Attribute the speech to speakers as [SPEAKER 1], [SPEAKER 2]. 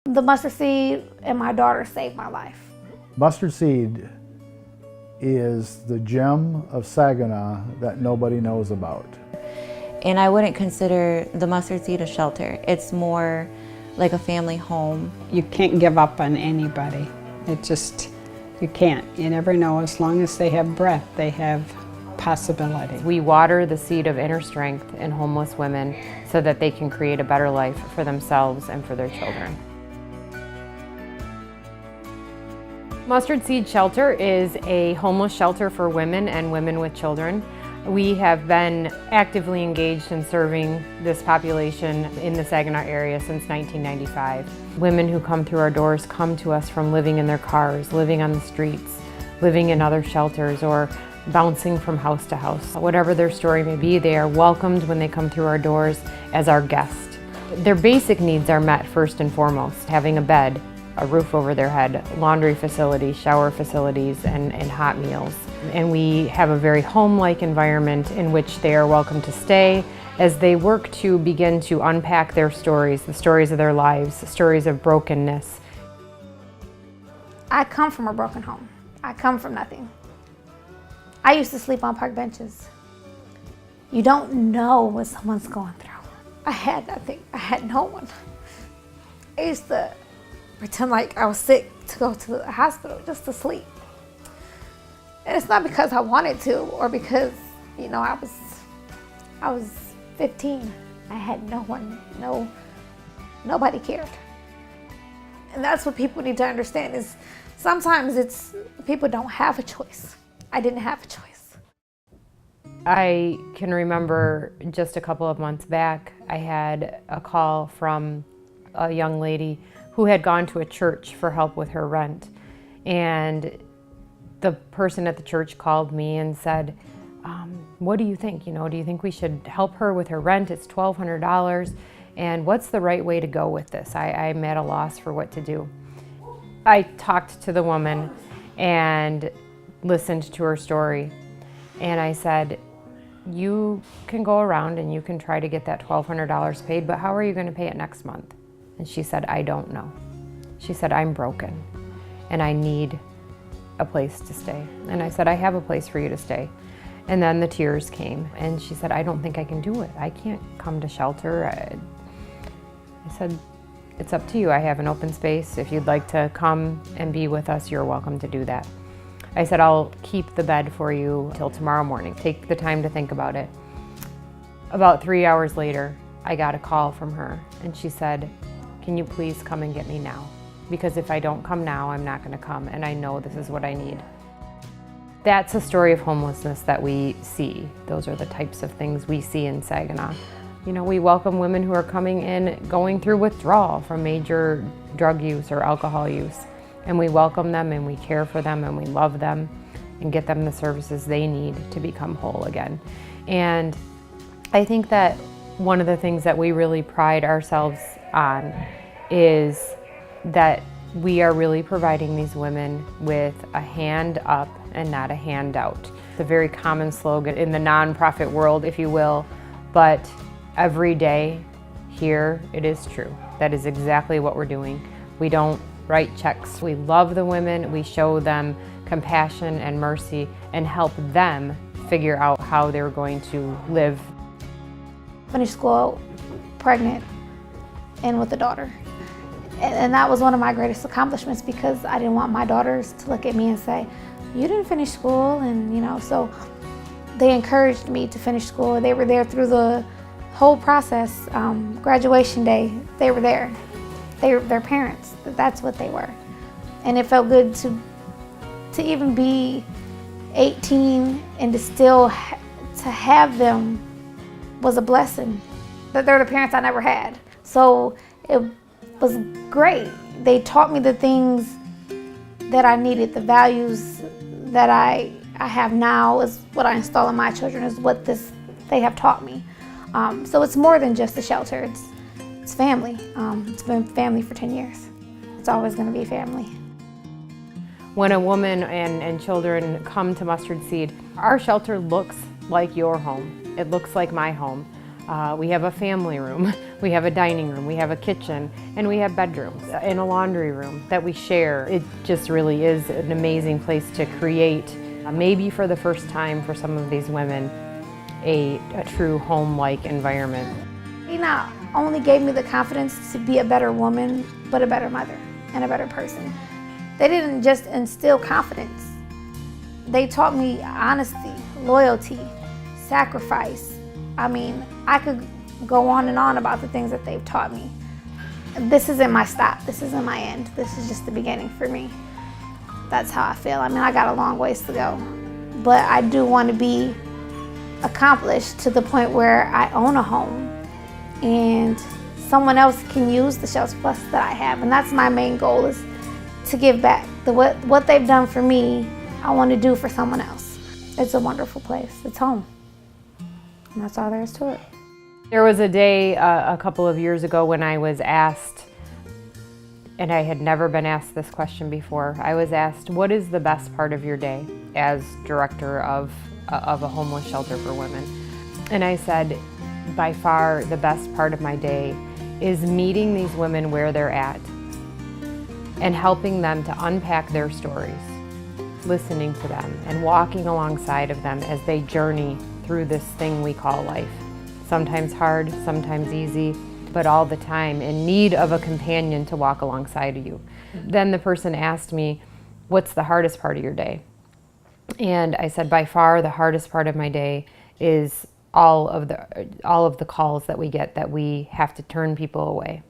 [SPEAKER 1] The mustard seed and my daughter saved my life.
[SPEAKER 2] Mustard seed is the gem of Saginaw that nobody knows about.
[SPEAKER 3] And I wouldn't consider the mustard seed a shelter. It's more like a family home.
[SPEAKER 4] You can't give up on anybody. It just, you can't. You never know. As long as they have breath, they have possibility.
[SPEAKER 5] We water the seed of inner strength in homeless women so that they can create a better life for themselves and for their children. Mustard Seed Shelter is a homeless shelter for women and women with children. We have been actively engaged in serving this population in the Saginaw area since 1995. Women who come through our doors come to us from living in their cars, living on the streets, living in other shelters, or bouncing from house to house. Whatever their story may be, they are welcomed when they come through our doors as our guest. Their basic needs are met first and foremost: having a bed, a roof over their head, laundry facilities, shower facilities, and hot meals. And we have a very home-like environment in which they are welcome to stay as they work to begin to unpack their stories, the stories of their lives, the stories of brokenness.
[SPEAKER 1] I come from a broken home. I come from nothing. I used to sleep on park benches. You don't know what someone's going through. I had nothing. I had no one. I used to pretend like I was sick to go to the hospital just to sleep. And it's not because I wanted to or because, you know, I was 15. I had no one, nobody cared. And that's what people need to understand is sometimes it's people don't have a choice. I didn't have a choice.
[SPEAKER 5] I can remember just a couple of months back, I had a call from a young lady who had gone to a church for help with her rent. And the person at the church called me and said, what do you think? You know, do you think we should help her with her rent? It's $1,200. And what's the right way to go with this? I'm at a loss for what to do. I talked to the woman and listened to her story. And I said, you can go around and you can try to get that $1,200 paid, but how are you going to pay it next month? And she said, I don't know. She said, I'm broken and I need a place to stay. And I said, I have a place for you to stay. And then the tears came and she said, I don't think I can do it. I can't come to shelter. I said, it's up to you. I have an open space. If you'd like to come and be with us, you're welcome to do that. I said, I'll keep the bed for you till tomorrow morning. Take the time to think about it. About 3 hours later, I got a call from her and she said, can you please come and get me now? Because if I don't come now, I'm not going to come, and I know this is what I need. That's a story of homelessness that we see. Those are the types of things we see in Saginaw. You know, we welcome women who are coming in, going through withdrawal from major drug use or alcohol use. And we welcome them and we care for them and we love them and get them the services they need to become whole again. And I think that one of the things that we really pride ourselves on is that we are really providing these women with a hand up and not a handout. It's a very common slogan in the nonprofit world, if you will, but every day here it is true. That is exactly what we're doing. We don't write checks. We love the women, we show them compassion and mercy and help them figure out how they're going to live.
[SPEAKER 1] Finished school pregnant and with a daughter. And that was one of my greatest accomplishments because I didn't want my daughters to look at me and say, you didn't finish school, and you know, so they encouraged me to finish school. They were there through the whole process. Graduation day, they were there. Their parents, that's what they were. And it felt good to even be 18 and to still to have them was a blessing. That they're the parents I never had. So it was great. They taught me the things that I needed, the values that I have now is what I install in my children, is what they have taught me. So it's more than just a shelter, it's family. It's been family for 10 years. It's always gonna be family.
[SPEAKER 5] When a woman and children come to Mustard Seed, our shelter looks like your home. It looks like my home. We have a family room, we have a dining room, we have a kitchen, and we have bedrooms and a laundry room that we share. It just really is an amazing place to create, maybe for the first time for some of these women, a true home-like environment.
[SPEAKER 1] He not only gave me the confidence to be a better woman, but a better mother and a better person. They didn't just instill confidence. They taught me honesty, loyalty, sacrifice. I mean, I could go on and on about the things that they've taught me. This isn't my stop. This isn't my end. This is just the beginning for me. That's how I feel. I mean, I got a long ways to go, but I do want to be accomplished to the point where I own a home and someone else can use the Shelter Plus that I have. And that's my main goal, is to give back. What they've done for me, I want to do for someone else. It's a wonderful place. It's home. And that's all there is to it.
[SPEAKER 5] There was a day a couple of years ago when I was asked, and I had never been asked this question before, I was asked, what is the best part of your day as director of a homeless shelter for women? And I said, by far the best part of my day is meeting these women where they're at and helping them to unpack their stories, listening to them and walking alongside of them as they journey through this thing we call life. Sometimes hard, sometimes easy, but all the time in need of a companion to walk alongside of you. Then the person asked me, what's the hardest part of your day? And I said, by far the hardest part of my day is all of the calls that we get that we have to turn people away.